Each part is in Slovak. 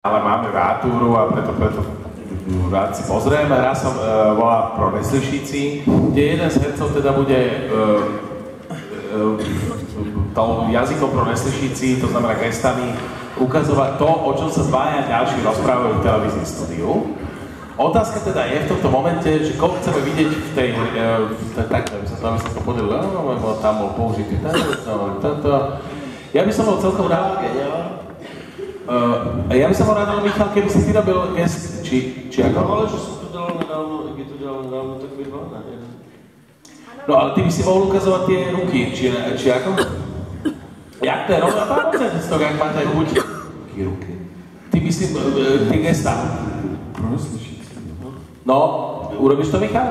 Ale máme Vátúru a preto rád si pozrieme. Raz som volá Pro Neslyšíci, kde jeden z hercov teda bude jazykom Pro Neslyšíci, to znamená gestami, ukazovať to, o čom sa dvaja ďalší rozprávajú v televíznym studiu. Otázka teda je v tomto momente, že koho chceme vidieť v tej, takto, aby sa to podelilo, tam bol použitý tento. Ja by som bol celkom rád, ja by som bol rád, ale Michal, keby si ty robil gest, či ako? No ale že som to delal nedávno, keď to delal nedávno, tak by dva, ne? No ale ty by si mohol ukazovať tie ruky, či ako? Jak to je rovná pánoce, jak máte chuť? Ruky. Ty by si, tie gesta. No, urobíš to, Michal?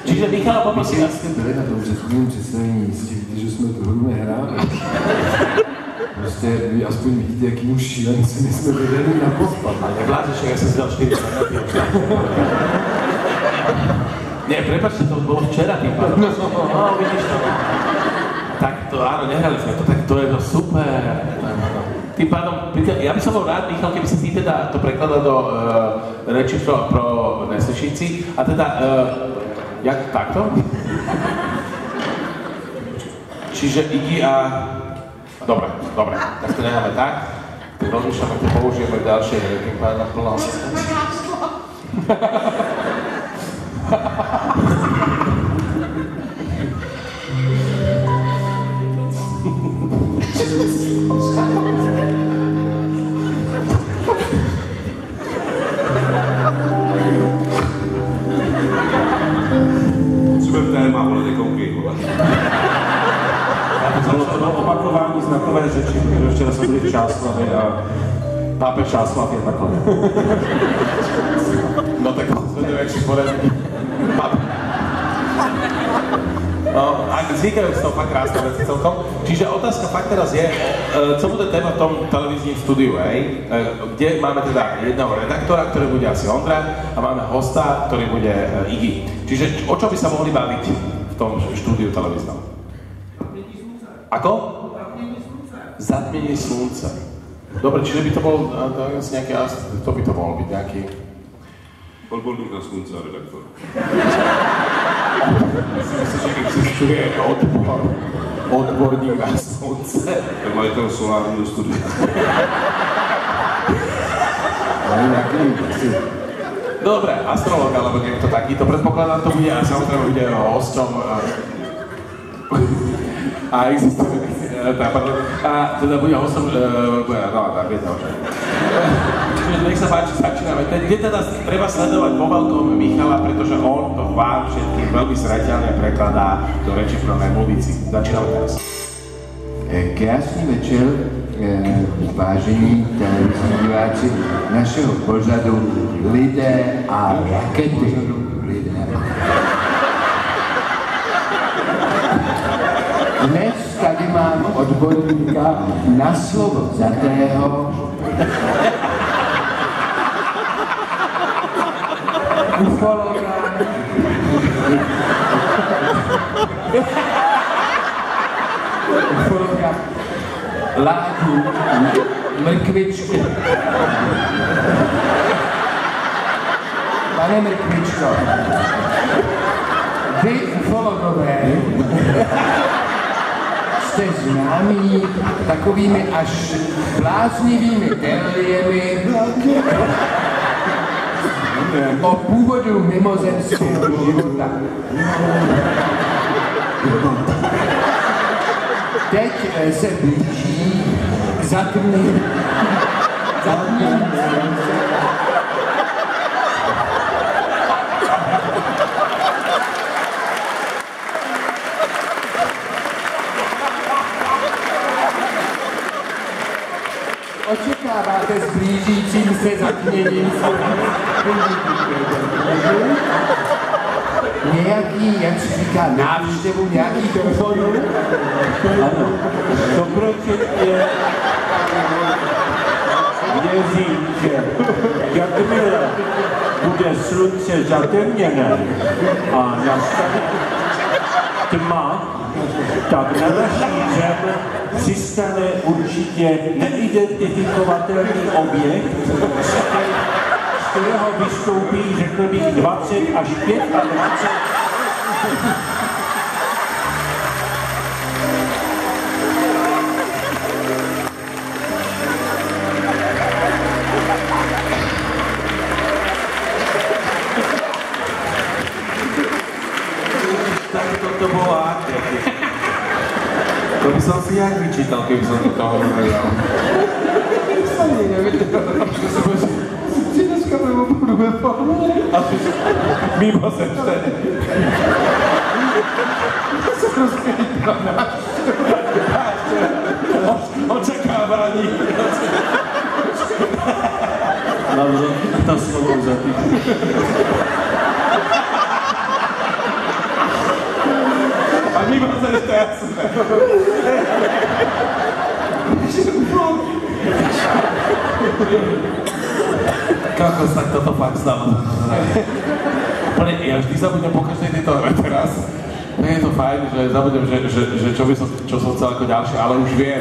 Čiže Michal poprosím vás. Byli na tom řeckém představení jistí, že jsme to hodně hráli. Prostě vy aspoň vidíte, jakýmu šílenci my jsme vedeni na pospat. Ale nevládeš, jak jsem si dal 4 minúty. Nie, prepáčte, to bolo včera tým pádom. No, vidíš to. Tak to, áno, nehrali sme to, tak to je to super. Tým pádom, ja by som bol rád, Michal, keby si ty teda to prekladal do reči pro Neslyšíci. A teda, jak takto? Čiže Iggy a... Dobre, tak to necháme tak. Tak rozmýšľame, to použijeme v ďalšej tým pádom plná. Super téma, ale nekomplikovat. Opakování znakové řeči, protože včera jsme byli v Čáslavě a pápež Čáslav je takhle. No tak sleduješ poradný. No, a vznikajú z toho fakt krásne veci celkom. Čiže otázka fakt teraz je, co bude téma v tom televíznym štúdiu, hej? Kde máme teda jedného redaktora, ktorý bude asi Ondra, a máme hosta, ktorý bude Iggy. Čiže o čo by sa mohli baviť v tom štúdiu televíznom? Ako? Zatmenie slunca. Dobre, čiže by to bol asi nejaký, to by to mohol byť nejaký... Odborník na slunce a redaktor. Myslím si, že keď si študuje odborník na slunce. To je majitel solárního studia. Dobre, astrolog alebo niekto takýto, predpokladám to bude a samozrejme bude hosťom a existuje, a teda bude hosťom, no tak viete o čom. Čiže nech sa páči, začíname. Kde teda treba sledovať po veľkom Michala, pretože on to vám všetkým veľmi zreteľne prekladá do reči pro nemluvíci. Začíname teraz. Krásný večer, vážení televizní diváci našeho pořadu Lidé a rakety. Dnes tady mám odborníka na slovo zatého, ufologa, Láďu Mrkvičky. Pane Mrkvičko, vy ufologové jste známí takovými až bláznivými teoriemi o původu mimozemského života. Teď se blíží zatmení. Očekáváte s blížícím se zatměním nějaký, jak se říká, návštěvu nějakých ufonů? Ano, dobročetně věřím, že jakmile bude slunce zatemněné a nastane tma, tak na naší zem přistane určitě neidentifikovatelný objekt, z kterého vystoupí, řekl bych, 20 až 25. Tak to bolo aké. To by som si jak vyčítal, keby som to toho hovoril. Sa nevedel. Si dneska budeme povedať. Mimo sečte. Sa rozkýtal náš. Očakávaní. Navždy to slovo zatý. A mimo sečte jasné. Kakos, tak toto fakt stalo. Ja vždy zabudnem po každej tejto hre teraz. Je to fajn, že zabudnem, že čo som chcel ako ďalšie, ale už viem.